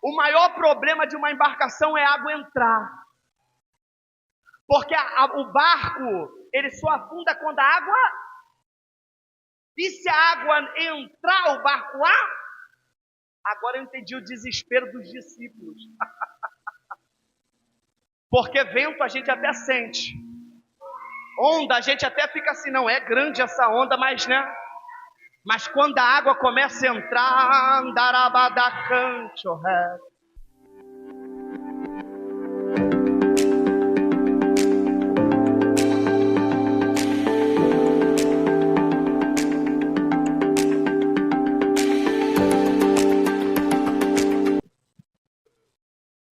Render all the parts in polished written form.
O maior problema de uma embarcação é a água entrar. Porque o barco, ele só afunda quando a água... E se a água entrar, o barco lá? Agora eu entendi o desespero dos discípulos. Porque vento a gente até sente. Onda a gente até fica assim, não é grande essa onda, mas né? Mas quando a água começa a entrar, andarabadacante,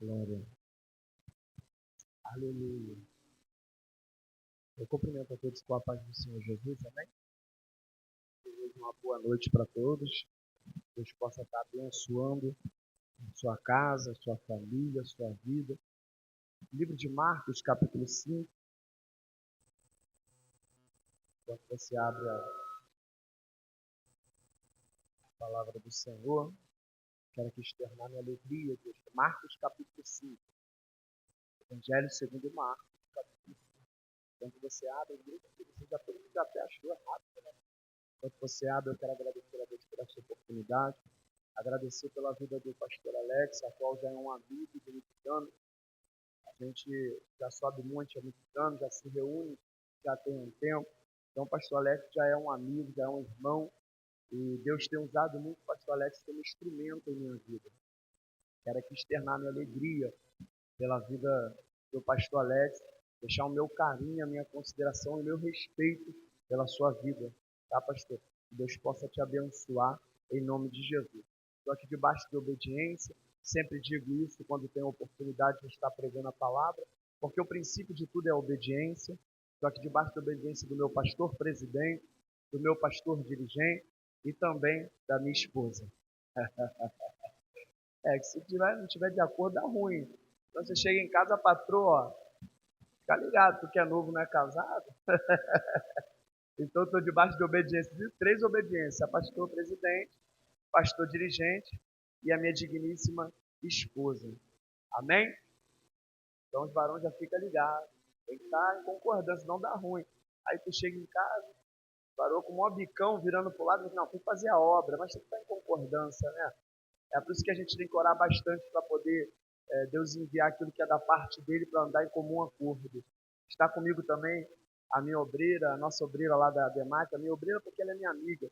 Glória. Aleluia. Eu cumprimento a todos com a paz do Senhor Jesus, amém? Desejo uma boa noite para todos. Deus possa estar abençoando sua casa, sua família, sua vida. Livro de Marcos, capítulo 5. Quando você abre a palavra do Senhor, quero aqui externar minha alegria. Deus. Marcos, capítulo 5. Evangelho segundo Marcos, capítulo 5. Quando você abre, você já todo mundo já até achou rápido, né? Quando você abre, eu quero agradecer a Deus por essa oportunidade. Agradecer pela vida do pastor Alex, a qual já é um amigo de muitos anos. A gente já sobe monte há muitos anos, já se reúne, já tem um tempo. Então, o pastor Alex já é um amigo, já é um irmão. E Deus tem usado muito o pastor Alex como instrumento em minha vida. Quero aqui externar minha alegria pela vida do pastor Alex, deixar o meu carinho, a minha consideração e o meu respeito pela sua vida. Tá, pastor? Que Deus possa te abençoar em nome de Jesus. Estou aqui debaixo de obediência, sempre digo isso quando tenho a oportunidade de estar pregando a palavra, porque o princípio de tudo é a obediência. Estou aqui debaixo da obediência do meu pastor presidente, do meu pastor dirigente e também da minha esposa. Que se não tiver de acordo, dá ruim. Então você chega em casa, a patroa, ó, fica ligado, tu que é novo, não é casado? Então estou debaixo de obediência, de 3 obediências, pastor presidente, pastor dirigente e a minha digníssima esposa. Amém? Então os varões já ficam ligados, tem que estar em concordância, não dá ruim. Aí tu chega em casa, varou com o maior bicão virando para o lado, diz, não, tem que fazer a obra, mas tem que estar em concordância, né? É por isso que a gente tem que orar bastante para poder Deus enviar aquilo que é da parte dele para andar em comum acordo. Está comigo também a minha obreira, a nossa obreira lá da Demac, a minha obreira porque ela é minha amiga.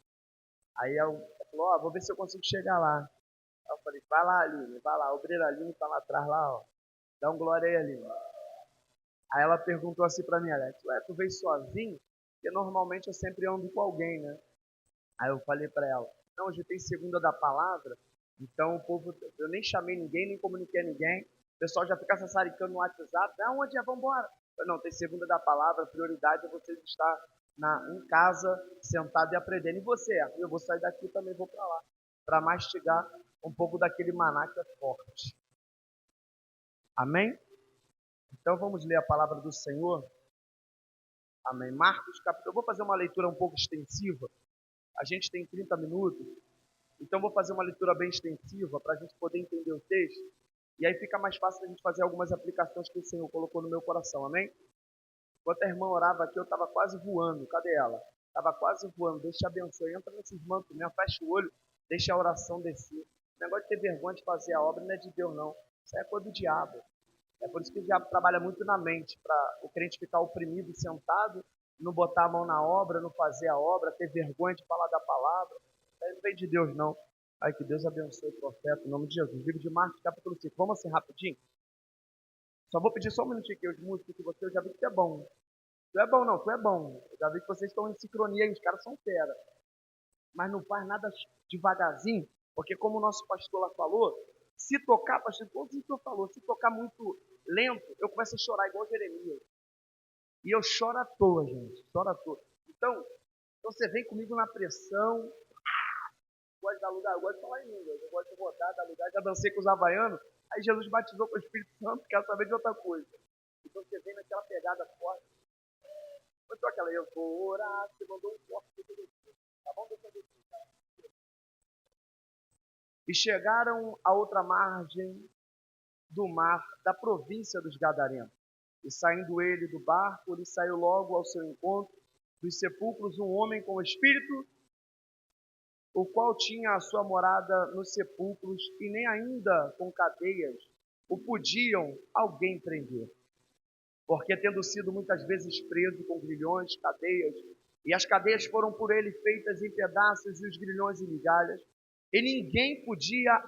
Aí ela falou, vou ver se eu consigo chegar lá. Aí eu falei, vai lá, Aline, vai lá, a obreira Aline está lá atrás, lá, ó. Dá um glória aí, Aline. Aí ela perguntou assim para mim, Alex, tu veio sozinho? Porque normalmente eu sempre ando com alguém, né? Aí eu falei para ela, não, hoje tem segunda da palavra, então o povo, eu nem chamei ninguém, nem comuniquei a ninguém, o pessoal já fica sassaricando no WhatsApp, onde é, vambora. Não, tem segunda da palavra, a prioridade é você estar em casa, sentado e aprendendo. E você? Eu vou sair daqui e também vou para lá, para mastigar um pouco daquele maná que é forte. Amém? Então vamos ler a palavra do Senhor. Amém. Marcos, capítulo. Eu vou fazer uma leitura um pouco extensiva. A gente tem 30 minutos. Então vou fazer uma leitura bem extensiva para a gente poder entender o texto. E aí fica mais fácil a gente fazer algumas aplicações que o Senhor colocou no meu coração. Amém? Enquanto a irmã orava aqui, eu estava quase voando. Cadê ela? Estava quase voando. Deus te abençoe. Entra nesses mantos mesmo, fecha o olho, deixa a oração descer. O negócio de ter vergonha de fazer a obra não é de Deus, não. Isso é coisa do diabo. É por isso que o diabo trabalha muito na mente, para o crente ficar oprimido, sentado, não botar a mão na obra, não fazer a obra, ter vergonha de falar da palavra. Isso não vem de Deus, não. Ai, que Deus abençoe o profeta, em nome de Jesus. Livro de Marcos, capítulo 5. Vamos assim, rapidinho? Só vou pedir só um minutinho aqui, os músicos que você, eu já vi que tu é bom. Tu é bom, não, tu é bom. Eu já vi que vocês estão em sincronia aí, os caras são fera. Mas não faz nada devagarzinho, porque como o nosso pastor lá falou, se tocar, pastor, igual o pastor falou, se tocar muito lento, eu começo a chorar igual Jeremias. E eu choro à toa, gente, choro à toa. Então você vem comigo na pressão, gosto de dar lugar, eu gosto de falar em línguas, eu gosto de rodar, dar lugar, já dancei com os havaianos, aí Jesus batizou com o Espírito Santo, quero saber de outra coisa. Então você vem naquela pegada forte. Quanto aquela, eu vou orar, você mandou um forte, tá bom? e chegaram à outra margem do mar da província dos Gadarenos. E saindo ele do barco, ele saiu logo ao seu encontro dos sepulcros um homem com espírito, o qual tinha a sua morada nos sepulcros, e nem ainda com cadeias o podiam alguém prender. Porque tendo sido muitas vezes preso com grilhões, cadeias, e as cadeias foram por ele feitas em pedaços e os grilhões em migalhas, e ninguém podia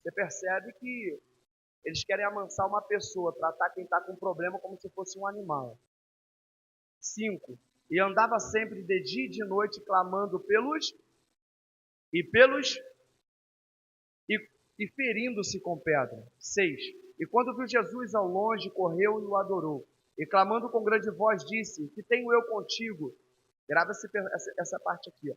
Você percebe que eles querem amansar uma pessoa, tratar quem está com problema como se fosse um animal. 5. E andava sempre de dia e de noite clamando e e ferindo-se com pedra. 6. E quando viu Jesus ao longe, correu e o adorou. E clamando com grande voz, disse: Que tenho eu contigo? Grava essa parte aqui. Ó.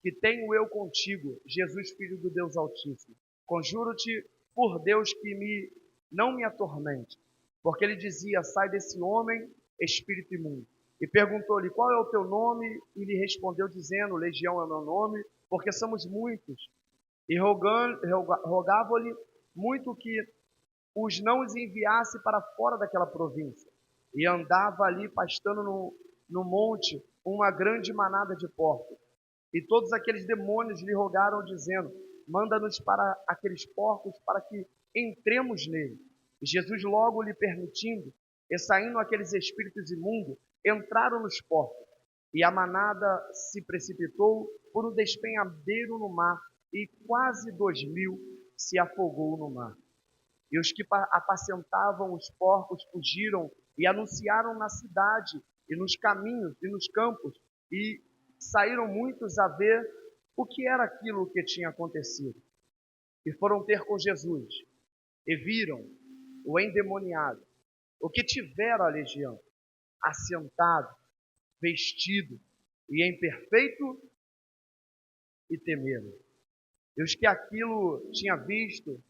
Que tenho eu contigo, Jesus, Filho do Deus Altíssimo. Conjuro-te por Deus que não me atormente. Porque ele dizia: Sai desse homem, espírito imundo. E perguntou-lhe: Qual é o teu nome? E lhe respondeu dizendo: Legião é o meu nome, porque somos muitos. E rogava-lhe muito que os não os enviasse para fora daquela província. E andava ali pastando no monte uma grande manada de porcos. E todos aqueles demônios lhe rogaram, dizendo: Manda-nos para aqueles porcos, para que entremos nele. E Jesus, logo lhe permitindo, e saindo aqueles espíritos imundos, entraram nos porcos. E a manada se precipitou por um despenhadeiro no mar, e quase 2.000 se afogou no mar. E os que apacentavam os porcos fugiram e anunciaram na cidade e nos caminhos e nos campos, e saíram muitos a ver o que era aquilo que tinha acontecido. E foram ter com Jesus, e viram o endemoniado, o que tivera a legião, assentado, vestido e em perfeito, e temeram. E os que aquilo tinham visto,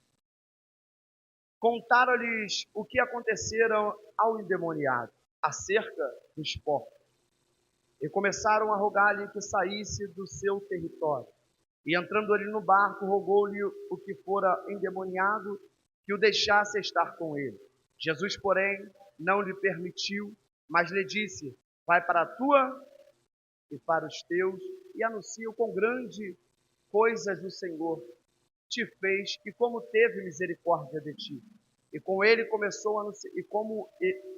contaram-lhes o que aconteceram ao endemoniado, acerca dos porcos. E começaram a rogar-lhe que saísse do seu território. E entrando ele no barco, rogou-lhe o que fora endemoniado, que o deixasse estar com ele. Jesus, porém, não lhe permitiu, mas lhe disse: Vai para a tua e para os teus, e anuncia com grande coisas o Senhor te fez, e como teve misericórdia de ti. E com ele começou a anunciar,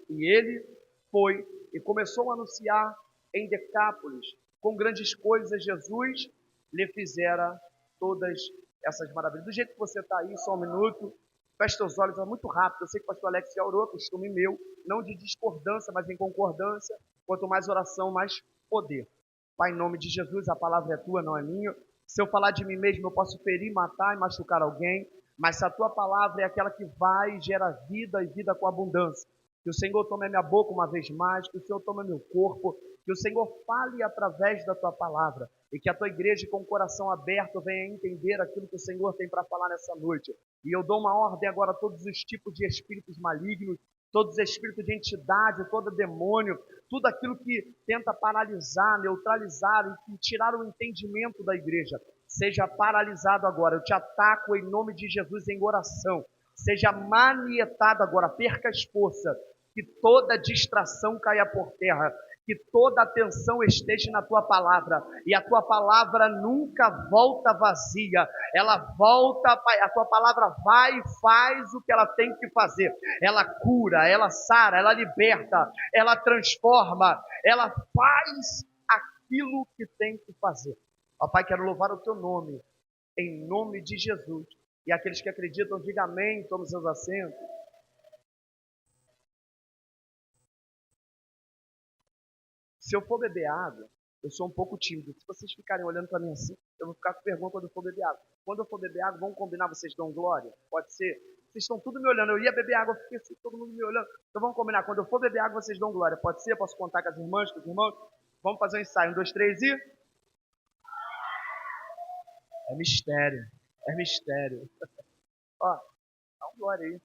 e ele foi e começou a anunciar em Decápolis, com grandes coisas Jesus lhe fizera todas essas maravilhas. Do jeito que você está aí, só um minuto, feche seus olhos, é muito rápido. Eu sei que o pastor Alex já orou, costume meu, não de discordância, mas em concordância. Quanto mais oração, mais poder. Pai, em nome de Jesus, a palavra é tua, não é minha. Se eu falar de mim mesmo, eu posso ferir, matar e machucar alguém, mas se a tua palavra é aquela que vai e gera vida e vida com abundância, que o Senhor tome a minha boca uma vez mais, que o Senhor tome meu corpo, que o Senhor fale através da tua palavra e que a tua igreja com o coração aberto venha entender aquilo que o Senhor tem para falar nessa noite. E eu dou uma ordem agora a todos os tipos de espíritos malignos, todos os espíritos de entidade, todo demônio, tudo aquilo que tenta paralisar, neutralizar e tirar o entendimento da igreja, seja paralisado agora. Eu te ataco em nome de Jesus em oração. Seja manietado agora, perca as forças, que toda distração caia por terra, que toda atenção esteja na tua palavra, e a tua palavra nunca volta vazia, ela volta, a tua palavra vai e faz o que ela tem que fazer, ela cura, ela sara, ela liberta, ela transforma, ela faz aquilo que tem que fazer. Ó Pai, quero louvar o teu nome, em nome de Jesus, e aqueles que acreditam, diga amém, tome seus assentos. Se eu for beber água, eu sou um pouco tímido. Se vocês ficarem olhando para mim assim, eu vou ficar com vergonha quando eu for beber água. Quando eu for beber água, vamos combinar, vocês dão glória? Pode ser? Vocês estão tudo me olhando. Eu ia beber água, fiquei assim, todo mundo me olhando. Então vamos combinar, quando eu for beber água, vocês dão glória. Pode ser? Posso contar com as irmãs, com os irmãos? Vamos fazer um ensaio. 1, 2, 3 e... É mistério. É mistério. Ó, dá um glória aí.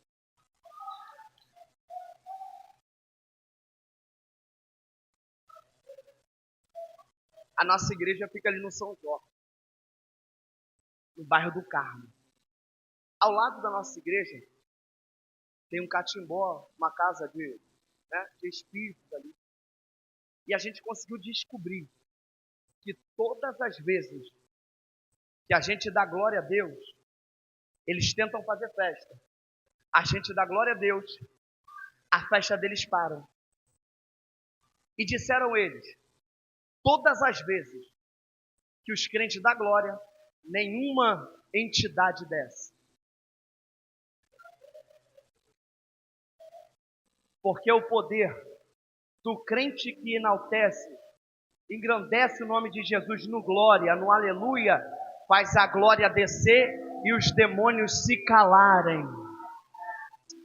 A nossa igreja fica ali no São Jorge. no bairro do Carmo. Ao lado da nossa igreja, tem um catimbó, uma casa de espíritos ali. E a gente conseguiu descobrir que todas as vezes que a gente dá glória a Deus, eles tentam fazer festa. A gente dá glória a Deus, a festa deles para. E disseram eles, todas as vezes que os crentes dão glória, nenhuma entidade desce. Porque o poder do crente que enaltece, engrandece o nome de Jesus no glória, no aleluia, faz a glória descer e os demônios se calarem.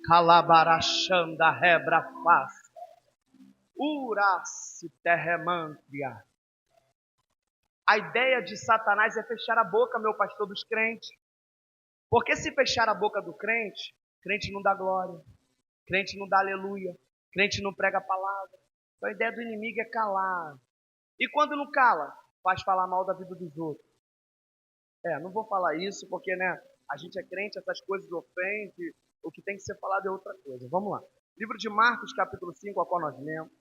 Calabarachanda rebra faz. Urace terremantria. A ideia de Satanás é fechar a boca, meu pastor, dos crentes. Porque se fechar a boca do crente, crente não dá glória, crente não dá aleluia, crente não prega a palavra. Então a ideia do inimigo é calar. E quando não cala, faz falar mal da vida dos outros. Não vou falar isso porque, a gente é crente, essas coisas ofendem, o que tem que ser falado é outra coisa. Vamos lá. Livro de Marcos, capítulo 5, a qual nós lemos.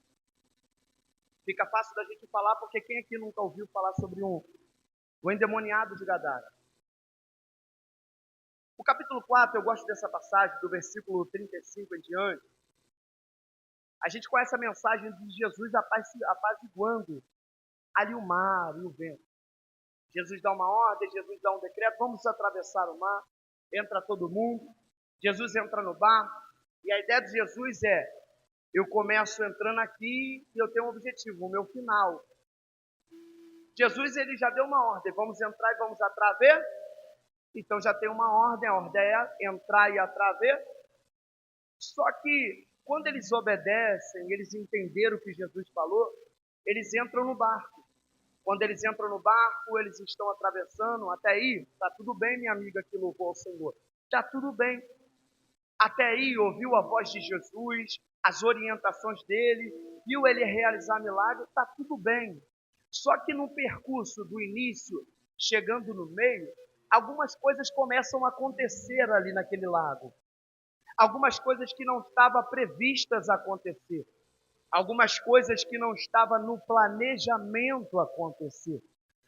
Fica fácil da gente falar, porque quem aqui nunca ouviu falar sobre o endemoniado de Gadara? O capítulo 4, eu gosto dessa passagem, do versículo 35 em diante. A gente conhece a mensagem de Jesus apaziguando ali o mar e o vento. Jesus dá uma ordem, Jesus dá um decreto, vamos atravessar o mar, entra todo mundo, Jesus entra no barco, e a ideia de Jesus é, eu começo entrando aqui e eu tenho um objetivo, o meu final. Jesus, ele já deu uma ordem, vamos entrar e vamos atravessar, então já tem uma ordem, a ordem é entrar e atravessar. Só que, quando eles obedecem, eles entenderam o que Jesus falou, eles entram no barco. Quando eles entram no barco, eles estão atravessando, até aí, está tudo bem, minha amiga que louvou ao Senhor, está tudo bem. Até aí, ouviu a voz de Jesus, as orientações dele, viu ele realizar milagre, está tudo bem. Só que no percurso do início, chegando no meio, algumas coisas começam a acontecer ali naquele lago. Algumas coisas que não estavam previstas a acontecer. Algumas coisas que não estavam no planejamento acontecer.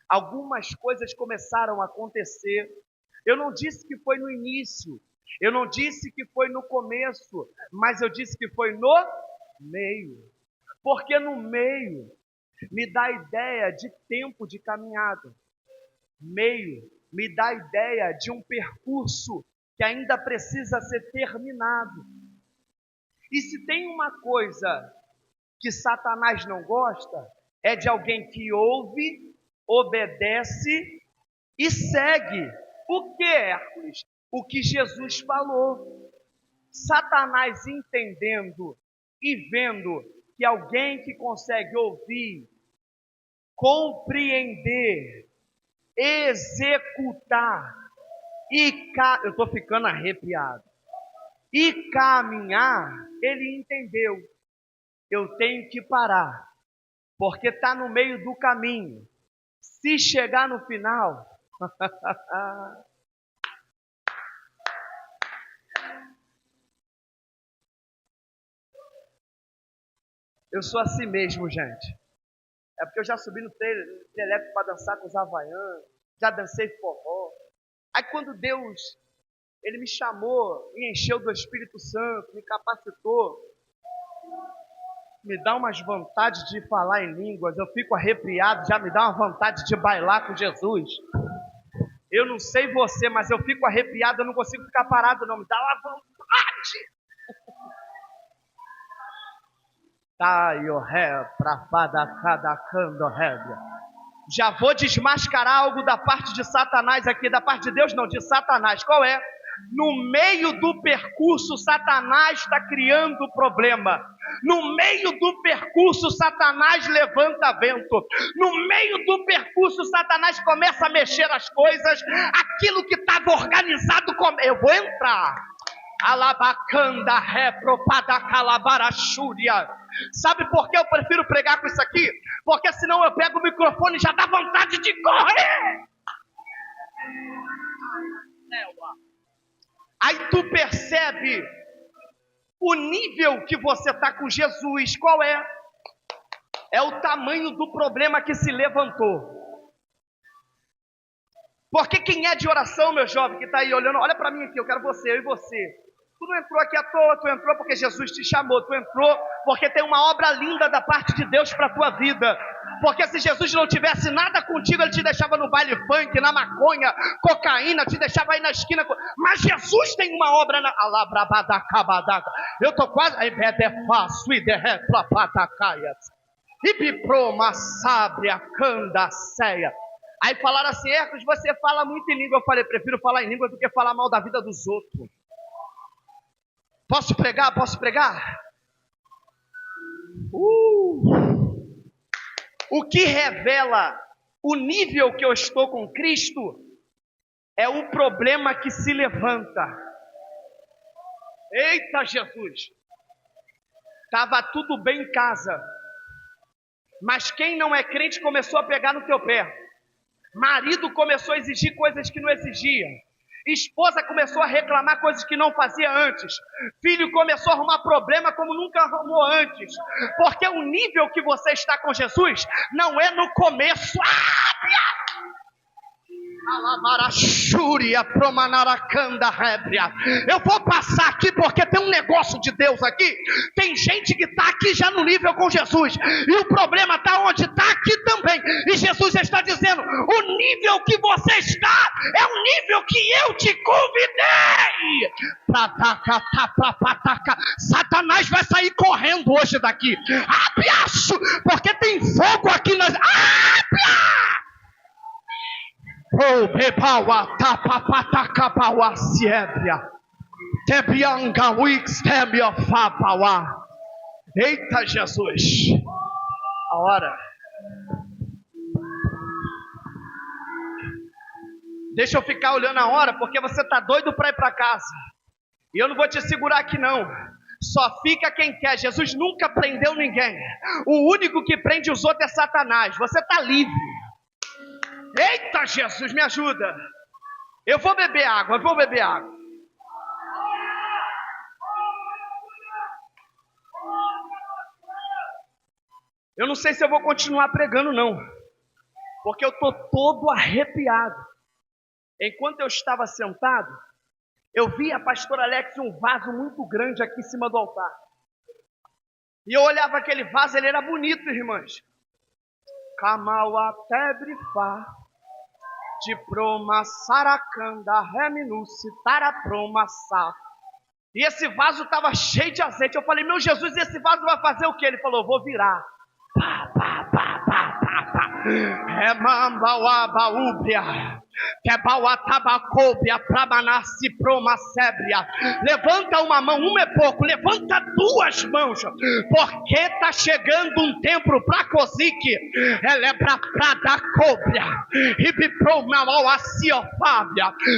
Algumas coisas começaram a acontecer. Eu não disse que foi no início, eu não disse que foi no começo, mas eu disse que foi no meio. Porque no meio me dá a ideia de tempo de caminhada. Meio me dá a ideia de um percurso que ainda precisa ser terminado. E se tem uma coisa que Satanás não gosta, é de alguém que ouve, obedece e segue. O que, Hércules? O que Jesus falou. Satanás entendendo e vendo que alguém que consegue ouvir, compreender, executar eu estou ficando arrepiado, e caminhar, ele entendeu. Eu tenho que parar, porque está no meio do caminho. Se chegar no final, eu sou assim mesmo, gente. É porque eu já subi no trailer elétrico para dançar com os havaianos, já dancei forró. Aí quando Deus, ele me chamou, me encheu do Espírito Santo, me capacitou, me dá umas vontades de falar em línguas, eu fico arrepiado, já me dá uma vontade de bailar com Jesus. Eu não sei você, mas eu fico arrepiado, eu não consigo ficar parado não, me dá uma vontade. Já vou desmascarar algo da parte de Satanás aqui, da parte de Deus não, de Satanás. Qual é? No meio do percurso, Satanás está criando problema. No meio do percurso, Satanás levanta vento. No meio do percurso, Satanás começa a mexer as coisas. Aquilo que estava organizado, eu vou entrar. Alabacanda, repropada, calabarachúria. Sabe por que eu prefiro pregar com isso aqui? Porque senão eu pego o microfone e já dá vontade de correr. Aí tu percebe o nível que você está com Jesus. Qual é? É o tamanho do problema que se levantou. Porque quem é de oração, meu jovem, que está aí olhando, olha para mim aqui, eu quero você, eu e você. Tu não entrou aqui à toa, tu entrou porque Jesus te chamou, tu entrou porque tem uma obra linda da parte de Deus para a tua vida. Porque se Jesus não tivesse nada contigo, Ele te deixava no baile funk, na maconha, cocaína, te deixava aí na esquina. Mas Jesus tem uma obra na... Eu estou quase... Aí falaram assim, Hércules, você fala muito em língua. Eu falei, prefiro falar em língua do que falar mal da vida dos outros. Posso pregar? Posso pregar? O que revela o nível que eu estou com Cristo é o problema que se levanta. Eita Jesus! Estava tudo bem em casa, mas quem não é crente começou a pegar no teu pé. Marido começou a exigir coisas que não exigia. Esposa começou a reclamar coisas que não fazia antes. Filho começou a arrumar problema como nunca arrumou antes. Porque o nível que você está com Jesus não é no começo. Eu vou passar aqui porque tem um negócio de Deus aqui. Tem gente que está aqui já no nível com Jesus, e o problema está onde? Está aqui também. E Jesus está dizendo, o nível que você está é o nível que eu te convidei. Satanás vai sair correndo hoje daqui, porque tem fogo aqui nas... Oh, bebawa tapapatakapawa siebria. Tebianga wix tebia fapawa. Eita Jesus. A hora. Deixa eu ficar olhando a hora, porque você tá doido para ir para casa. E eu não vou te segurar aqui não. Só fica quem quer. Jesus nunca prendeu ninguém. O único que prende os outros é Satanás. Você tá livre. Eita Jesus, me ajuda. Eu vou beber água, Eu não sei se eu vou continuar pregando não, porque eu estou todo arrepiado. Enquanto eu estava sentado, eu vi a pastora Alex um vaso muito grande aqui em cima do altar. E eu olhava aquele vaso, ele era bonito, irmãs. Kamauá tebrifá, de proma saracanda, reminuci, tarapromassá. E esse vaso estava cheio de azeite. Eu falei, meu Jesus, esse vaso vai fazer o quê? Ele falou, vou virar. Pá, pá, pá, pá, pá, pá. É mambauabaúbria. Levanta uma mão, uma é pouco, levanta duas mãos, porque está chegando um tempo para Cozique, ela é para dar cobra,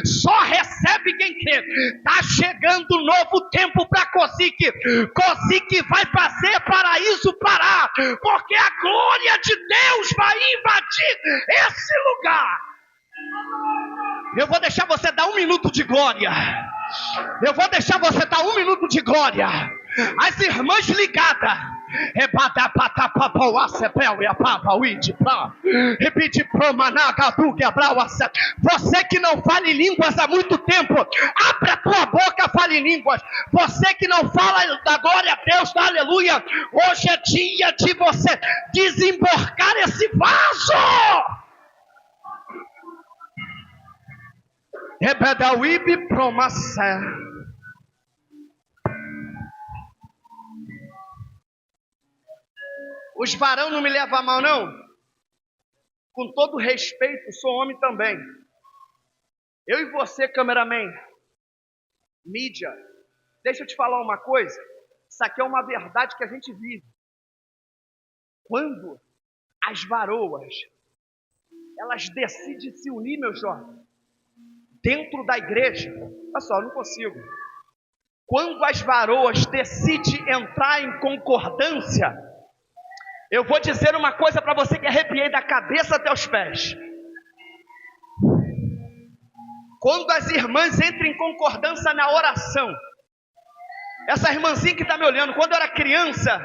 só recebe quem crê. Está chegando um novo tempo para Cozique. Cozique vai fazer paraíso parar, porque a glória de Deus vai invadir esse lugar. Eu vou deixar você dar 1 minuto de glória. As irmãs ligadas. Você que não fala em línguas há muito tempo, abre a tua boca, fale em línguas. Você que não fala da glória a Deus, da aleluia, hoje é dia de você desemborcar esse vaso. Ebedauíbe promacé. Os varão não me levam a mal, não. Com todo respeito, sou homem também. Eu e você, cameraman, mídia, deixa eu te falar uma coisa. Isso aqui é uma verdade que a gente vive. Quando as varoas, elas decidem se unir, meu jovem, dentro da igreja, olha só, eu não consigo. Quando as varoas decidem entrar em concordância, eu vou dizer uma coisa para você que arrepiei da cabeça até os pés. Quando as irmãs entram em concordância na oração, essa irmãzinha que está me olhando, quando eu era criança,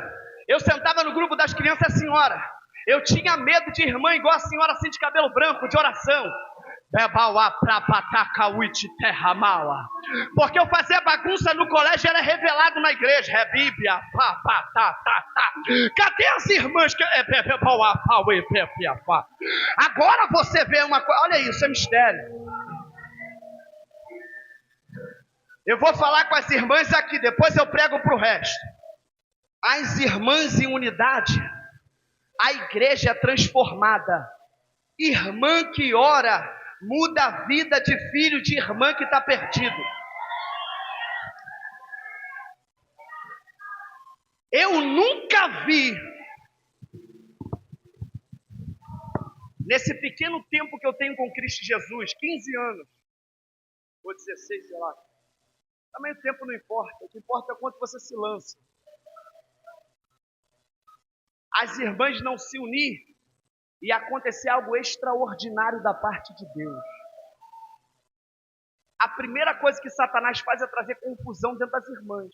eu sentava no grupo das crianças, a senhora, eu tinha medo de irmã igual a senhora assim de cabelo branco, de oração. Porque eu fazia bagunça no colégio, era revelado na igreja. Bíblia. Cadê as irmãs? Agora você vê uma coisa. Olha isso, é mistério. Eu vou falar com as irmãs aqui, depois eu prego para o resto. As irmãs em unidade, a igreja é transformada. Irmã que ora muda a vida de filho de irmã que está perdido. Eu nunca vi, nesse pequeno tempo que eu tenho com Cristo Jesus, 15 anos, ou 16, sei lá. Também o tempo não importa, o que importa é quanto você se lança. As irmãs não se unir e acontecer algo extraordinário da parte de Deus. A primeira coisa que Satanás faz é trazer confusão dentro das irmãs.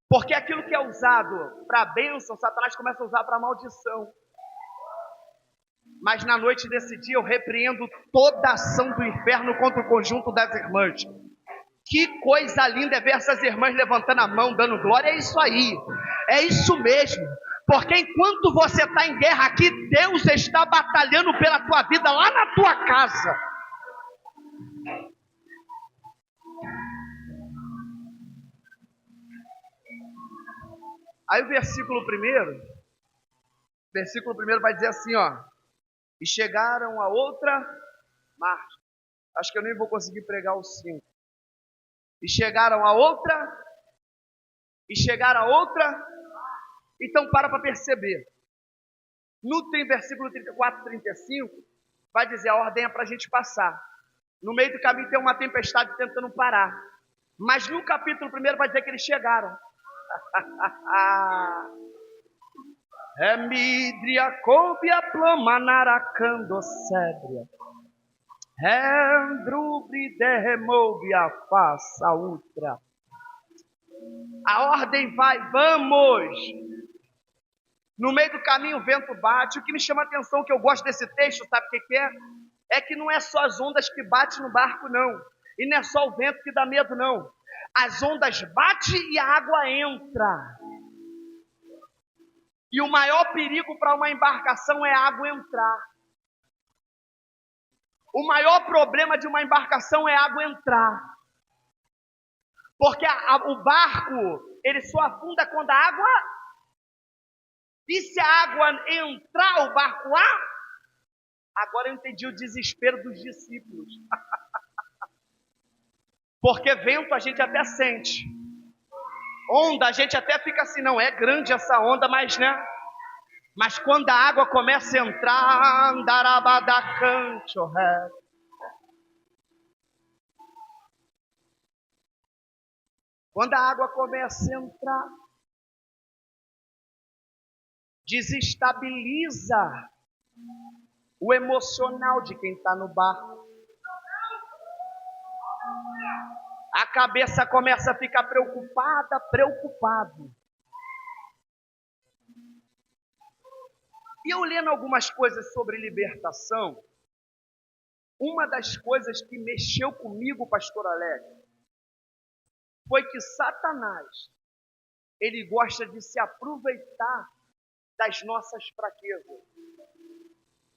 Porque aquilo que é usado para bênção, Satanás começa a usar para maldição. Mas na noite desse dia eu repreendo toda a ação do inferno contra o conjunto das irmãs. Que coisa linda é ver essas irmãs levantando a mão, dando glória. É isso aí, é isso mesmo. Porque enquanto você está em guerra aqui, Deus está batalhando pela tua vida lá na tua casa. Aí o versículo primeiro vai dizer assim, ó. E chegaram a outra margem. Acho que eu nem vou conseguir pregar os 5. E chegaram a outra. Então para perceber. No versículo 34, 35, vai dizer a ordem é para a gente passar. No meio do caminho tem uma tempestade tentando parar. Mas no capítulo 1 vai dizer que eles chegaram. Emidria covia ploma naracando cedria. Endrubri derremovia faça ultra. A ordem vai, vamos. No meio do caminho o vento bate. O que me chama a atenção, que eu gosto desse texto, sabe o que é? É que não é só as ondas que batem no barco, não. E não é só o vento que dá medo, não. As ondas batem e a água entra. E o maior perigo para uma embarcação é a água entrar. O maior problema de uma embarcação é a água entrar. Porque o barco, ele só afunda quando a água... E se a água entrar, o barco lá? Agora eu entendi o desespero dos discípulos. Porque vento a gente até sente. Onda a gente até fica assim, não é grande essa onda, mas né? Mas quando a água começa a entrar, quando a água começa a entrar, desestabiliza o emocional de quem está no barco. A cabeça começa a ficar preocupado. E eu lendo algumas coisas sobre libertação, uma das coisas que mexeu comigo, pastor Alex, foi que Satanás, ele gosta de se aproveitar das nossas fraquezas.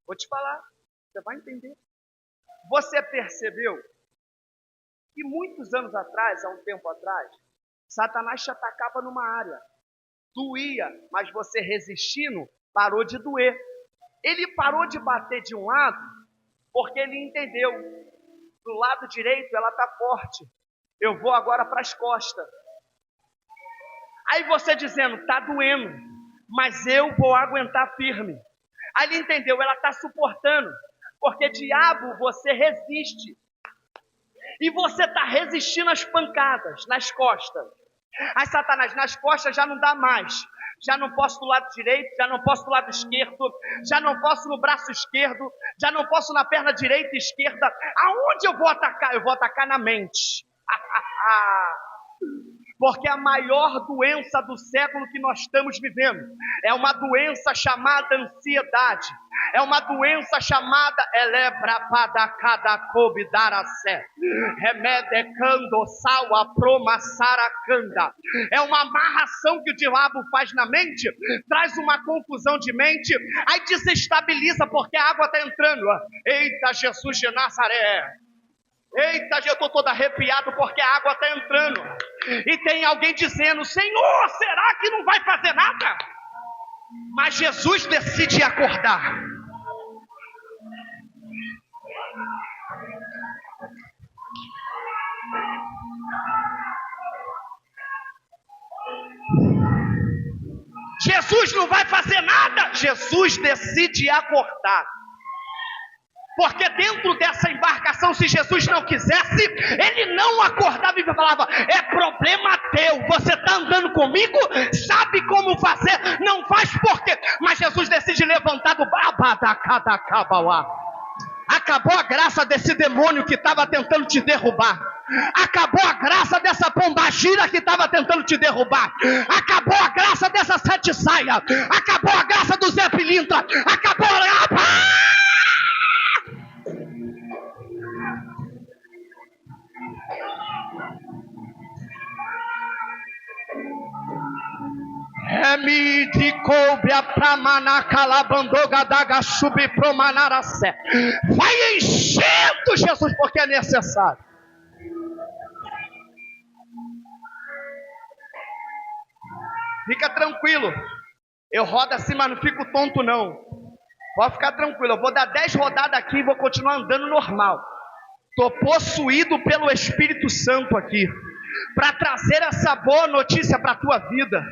Vou te falar, você vai entender. Você percebeu que muitos anos atrás, há um tempo atrás, Satanás te atacava numa área. Doía, mas você resistindo, parou de doer. Ele parou de bater de um lado, porque ele entendeu. Do lado direito ela está forte. Eu vou agora para as costas. Aí você dizendo, está doendo, mas eu vou aguentar firme. Aí ele entendeu, ela está suportando. Porque diabo, você resiste. E você está resistindo às pancadas, nas costas. Aí Satanás, nas costas já não dá mais. já não posso do lado direito, já não posso do lado esquerdo, já não posso no braço esquerdo, já não posso na perna direita e esquerda. Aonde eu vou atacar? Eu vou atacar na mente. Porque a maior doença do século que nós estamos vivendo é uma doença chamada ansiedade. É uma doença chamada é uma amarração que o diabo faz na mente, traz uma confusão de mente, aí desestabiliza porque a água está entrando. Eita, Jesus de Nazaré! Eita, eu estou todo arrepiado porque a água está entrando. E tem alguém dizendo: Senhor, será que não vai fazer nada? Mas Jesus decide acordar. Jesus não vai fazer nada. Jesus decide acordar. Porque dentro dessa embarcação, se Jesus não quisesse, ele não acordava e falava: é problema teu, você está andando comigo, sabe como fazer, não faz por quê? Mas Jesus decide levantar do babadacadacabauá. Acabou a graça desse demônio que estava tentando te derrubar. Acabou a graça dessa pombagira que estava tentando te derrubar. Acabou a graça dessa sete saia. Acabou a graça do Zé Pilintra. Acabou a... Remide coubra pra manacalabandoga daga subir pro manaracé. Vai enchendo, Jesus, porque é necessário. Fica tranquilo. Eu rodo assim, mas não fico tonto não. Pode ficar tranquilo. Eu vou dar 10 rodadas aqui e vou continuar andando normal. Estou possuído pelo Espírito Santo aqui para trazer essa boa notícia para a tua vida.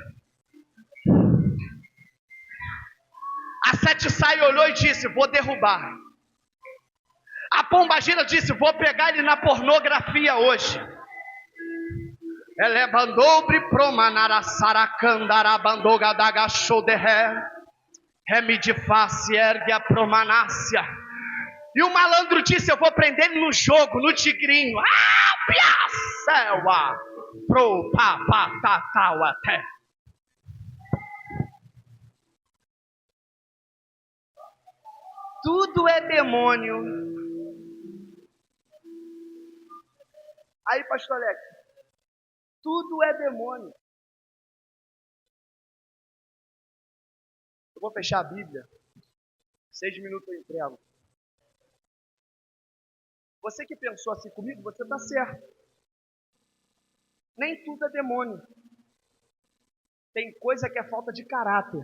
A sete saia olhou e disse: vou derrubar. A pombagira disse: vou pegar ele na pornografia hoje. Elebandobre promanara saracandara bandoga daga shoderé. Remi de face ergue a promanácia. E o malandro disse: eu vou prender ele no jogo, no tigrinho. Piaceua pro papatatau até. Tudo é demônio. Aí, pastor Alex, tudo é demônio. Eu vou fechar a Bíblia. 6 minutos eu entrego. Você que pensou assim comigo, você está certo. Nem tudo é demônio. Tem coisa que é falta de caráter.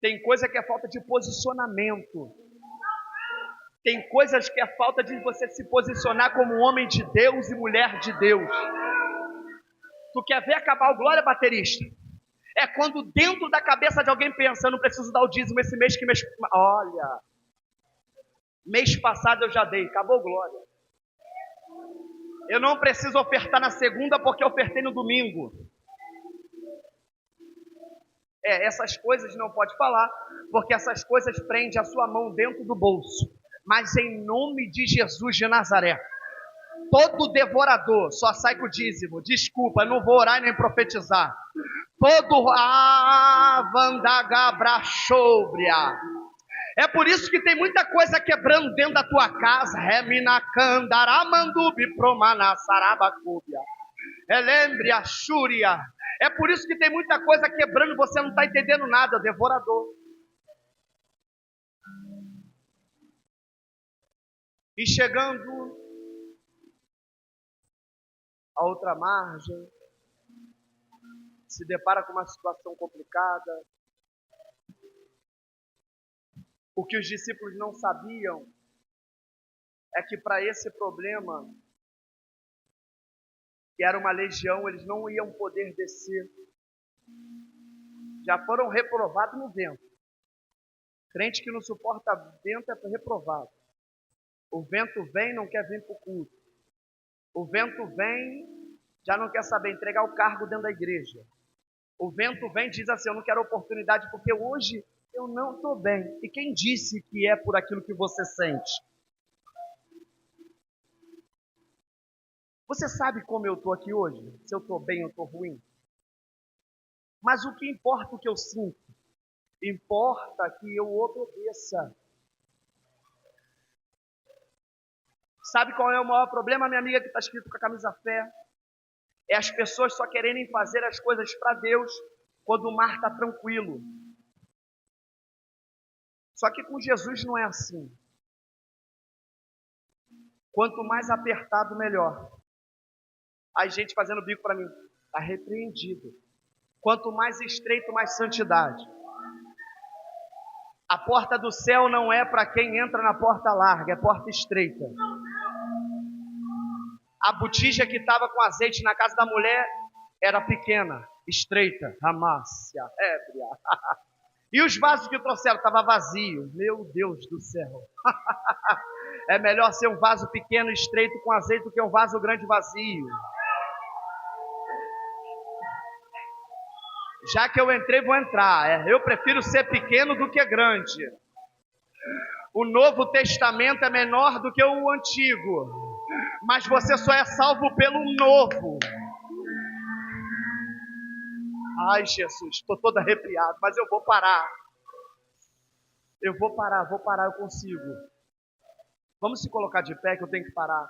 Tem coisa que é falta de posicionamento. Tem coisas que é falta de você se posicionar como homem de Deus e mulher de Deus. Tu quer ver acabar o glória, baterista? É quando dentro da cabeça de alguém pensa: eu não preciso dar o dízimo esse mês, que mês... Olha, mês passado eu já dei, acabou o glória. Eu não preciso ofertar na segunda porque eu ofertei no domingo. Essas coisas não pode falar, porque essas coisas prendem a sua mão dentro do bolso. Mas em nome de Jesus de Nazaré, todo devorador só sai com o dízimo. Desculpa, não vou orar nem profetizar. Todo vandagabrachobria. É por isso que tem muita coisa quebrando dentro da tua casa. Reminacandaramandubi promanassarabacúbia. Elembria chúria. É por isso que tem muita coisa quebrando, você não está entendendo nada, devorador. E chegando a outra margem, se depara com uma situação complicada. O que os discípulos não sabiam é que para esse problema, que era uma legião, eles não iam poder descer. Já foram reprovados no vento. Crente que não suporta vento é reprovado. O vento vem, não quer vir para o culto. O vento vem, já não quer saber entregar o cargo dentro da igreja. O vento vem e diz assim, eu não quero oportunidade porque hoje eu não estou bem. E quem disse que é por aquilo que você sente? Você sabe como eu estou aqui hoje? Se eu estou bem ou estou ruim? Mas o que importa o que eu sinto? Importa que eu obedeça. Sabe qual é o maior problema, minha amiga, que está escrito com a camisa fé? É as pessoas só quererem fazer as coisas para Deus quando o mar está tranquilo. Só que com Jesus não é assim. Quanto mais apertado, melhor. Aí gente fazendo bico para mim, está repreendido. Quanto mais estreito, mais santidade. A porta do céu não é para quem entra na porta larga, é porta estreita. A botija que estava com azeite na casa da mulher era pequena, estreita, ramácia, ébria. E os vasos que trouxeram estavam vazios. Meu Deus do céu. É melhor ser um vaso pequeno, estreito, com azeite, do que um vaso grande vazio. Já que eu entrei, vou entrar. Eu prefiro ser pequeno do que grande. O Novo Testamento é menor do que o Antigo. Mas você só é salvo pelo Novo. Ai, Jesus, estou todo arrepiado, mas eu vou parar. Eu vou parar, eu consigo. Vamos se colocar de pé que eu tenho que parar.